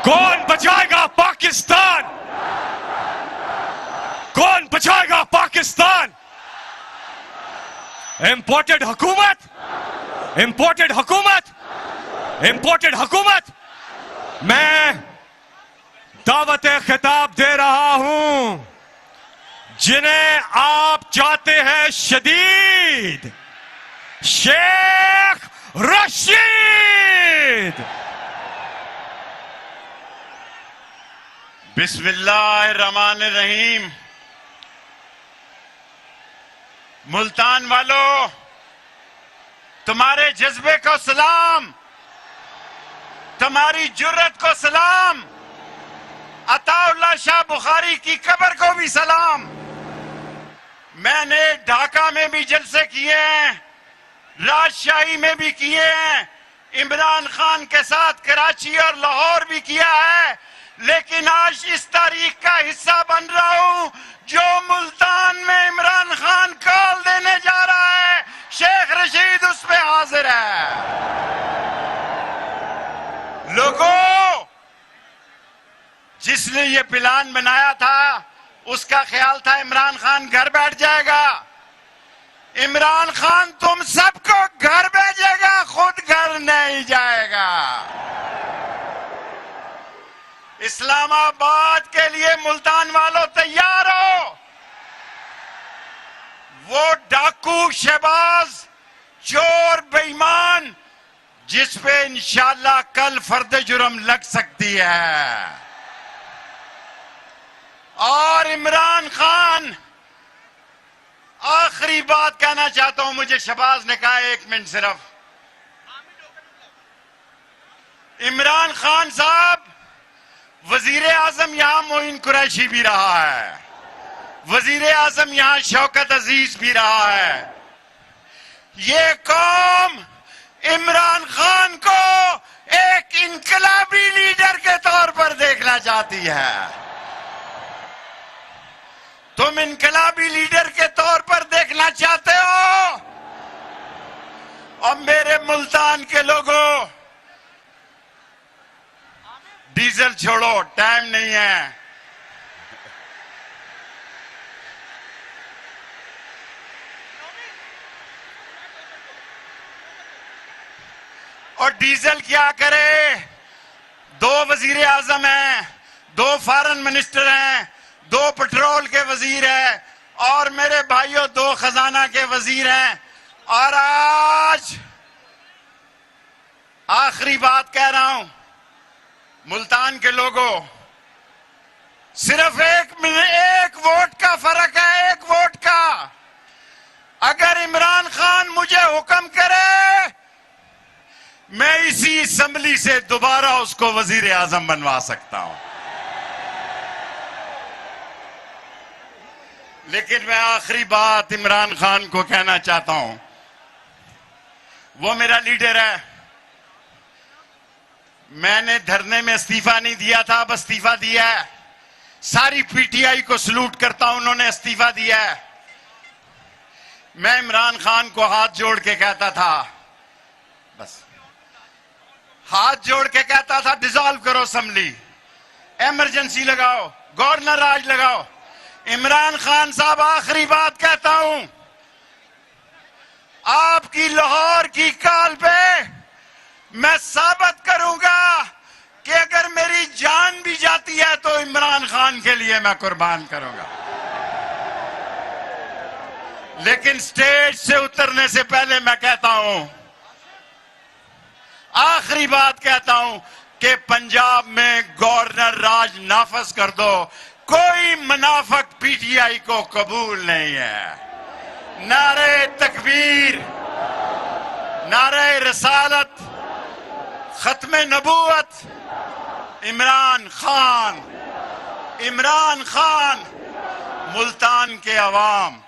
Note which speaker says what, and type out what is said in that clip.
Speaker 1: कौन बचाएगा पाकिस्तान? कौन बचाएगा पाकिस्तान? इंपोर्टेड हुकूमत, इंपोर्टेड हुकूमत, इंपोर्टेड हुकूमत। मैं दावत खिताब दे रहा हूं जिन्हें आप चाहते हैं शदीद, शेख रशीद।
Speaker 2: बिस्मिल्लाहिर्रहमानिर्रहीम। मुल्तान वालों, तुम्हारे जज्बे को सलाम, तुम्हारी जुर्रत को सलाम, अताउल्लाह शाह बुखारी की कब्र को भी सलाम। मैंने ढाका में भी जलसे किए हैं, राजशाही में भी किए हैं, इमरान खान के साथ कराची और लाहौर भी किया है, लेकिन आज इस तारीख का हिस्सा बन रहा हूं जो मुल्तान में इमरान खान कॉल देने जा रहा है। शेख रशीद उस पे हाजिर है। लोगों, जिसने ये प्लान बनाया था उसका ख्याल था इमरान खान घर बैठ जाएगा। इमरान खान तुम सबको घर भेजेगा, खुद घर नहीं जाएगा। इस्लामाबाद के लिए मुल्तान वालों तैयार हो। वो डाकू, शहबाज, चोर, बेईमान जिस पे इंशाअल्लाह कल फर्द जुर्म लग सकती है। और इमरान खान, आखिरी बात कहना चाहता हूं, मुझे शहबाज ने कहा 1 मिनट सिर्फ। इमरान खान साहब, वजीर आजम यहां मोइन कुरैशी भी रहा है, वजीर आजम यहां शौकत अजीज भी रहा है। ये कौम इमरान खान को एक इनकलाबी लीडर के तौर पर देखना चाहती है। तुम इनकलाबी लीडर के तौर पर देखना चाहते हो। और मेरे मुल्तान के लोगों, डीजल छोड़ो, टाइम नहीं है। और डीजल क्या करे? 2 वजीर आजम हैं, 2 फॉरेन मिनिस्टर हैं, 2 पेट्रोल के वजीर हैं, और मेरे भाइयों 2 खजाना के वजीर हैं। और आज आखिरी बात कह रहा हूं, मुल्तान के लोगों, सिर्फ एक वोट का फर्क है, 1 वोट का। अगर इमरान खान मुझे हुक्म करे, मैं इसी असेंबली से दोबारा उसको वजीर आजम बनवा सकता हूं। लेकिन मैं आखिरी बात इमरान खान को कहना चाहता हूं, वो मेरा लीडर है। मैंने धरने में इस्तीफा नहीं दिया था, अब इस्तीफा दिया है। सारी पीटीआई को सलूट करता हूं, उन्होंने इस्तीफा दिया है। मैं इमरान खान को हाथ जोड़ के कहता था, बस हाथ जोड़ के कहता था, डिसॉल्व करो असेंबली, इमरजेंसी लगाओ, गवर्नर राज लगाओ। इमरान खान साहब, आखिरी बात कहता हूं, आपकी लाहौर की कॉल पे मैं साबित करूंगा कि अगर मेरी जान भी जाती है तो इमरान खान के लिए मैं कुर्बान करूंगा। लेकिन स्टेज से उतरने से पहले मैं कहता हूं, आखिरी बात कहता हूं कि पंजाब में गवर्नर राज नाफज कर दो। कोई मुनाफिक पीटीआई को कबूल नहीं है। नारे तकबीर, नारे रसालत, खत्म नबूवत, इमरान खान, इमरान खान। मुल्तान के अवाम,